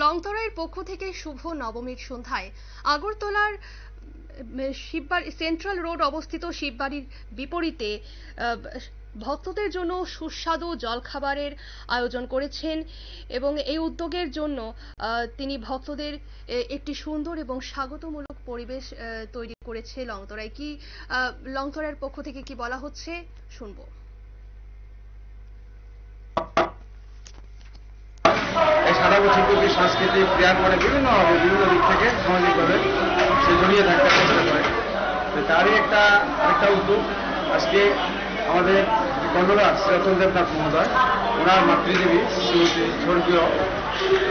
লংতরাইয়ের পক্ষ থেকে শুভ নবমীর সন্ধ্যায় আগরতলার শিববাড়ি সেন্ট্রাল রোড অবস্থিত শিববাড়ির বিপরীতে ভক্তদের জন্য সুস্বাদু জলখাবারের আয়োজন করেছেন এবং এই উদ্যোগের জন্য তিনি ভক্তদের একটি সুন্দর এবং স্বাগতমূলক পরিবেশ তৈরি করেছে লংতরাই। কি লংতরাইয়ের পক্ষ থেকে কি বলা হচ্ছে শুনবো। সারা বছর ব্যাপী সাংস্কৃতিক ক্রিয়া করে বিভিন্ন দিক থেকে সামাজিকভাবে সে জড়িয়ে থাকতে চেষ্টা করে। তারই আরেকটা উদ্যোগ আজকে আমাদের কর্ণধার শ্রীরতন দেবনাথ মহোদয় ওনার মাতৃদেবী শ্রীমতী স্বর্গীয়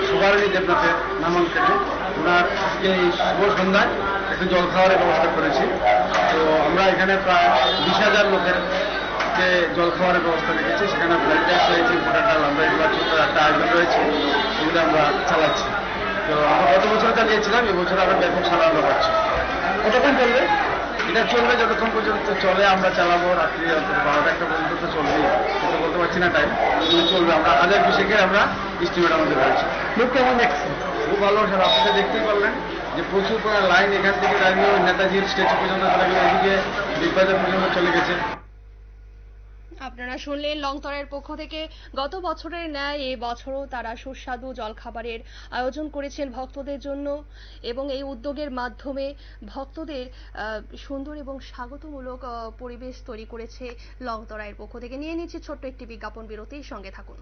সুভারিণী দেবনাথের নামাঙ্কিতে ওনার আজকে এই শুভ সন্ধ্যায় একটু জল খাওয়ার ব্যবস্থা করেছি। তো আমরা এখানে প্রায় 20,000 লোকের যে জল খাওয়ারের ব্যবস্থা রেখেছি, সেখানে ব্লাড টেস্ট রয়েছে, ভোটার কার্ড আমরা এগুলো ছোট একটা আয়োজন রয়েছে, সেগুলো আমরা চালাচ্ছি। তো আমরা গত বছর চালিয়েছিলাম, এবছর আমরা ব্যাপক সাড়া আমরা পাচ্ছি। কতক্ষণ চলবে? এটা চলবে যতক্ষণ পর্যন্ত চলে, আমরা চালাবো রাত্রি 12টা পর্যন্ত তো চলবেই, সেটা বলতে পারছি না টাইম, কিন্তু চলবে। আমরা 1000-20 আমরা এস্টিমেট আমাদের রয়েছে। লোক কেমন দেখছে? খুব ভালো স্যার, আপনারা দেখতেই পারলেন যে প্রচুর লাইন এখান থেকে দাঁড়িয়ে নেতাজির স্টেশন পর্যন্ত চলে গেলে, এদিকে বিগবাজার পর্যন্ত চলে গেছে। আপনারা শুনলেন লংতরাইয়ের পক্ষ থেকে গত বছরের ন্যায় এ বছরও তারা সুস্বাদু জলখাবারের আয়োজন করেছেন ভক্তদের জন্য এবং এই উদ্যোগের মাধ্যমে ভক্তদের সুন্দর এবং স্বাগতমূলক পরিবেশ তৈরি করেছে লংতরাইয়ের পক্ষ থেকে। নিয়ে নিচ্ছি ছোট্ট একটি বিজ্ঞাপন বিরতির সঙ্গে থাকুন।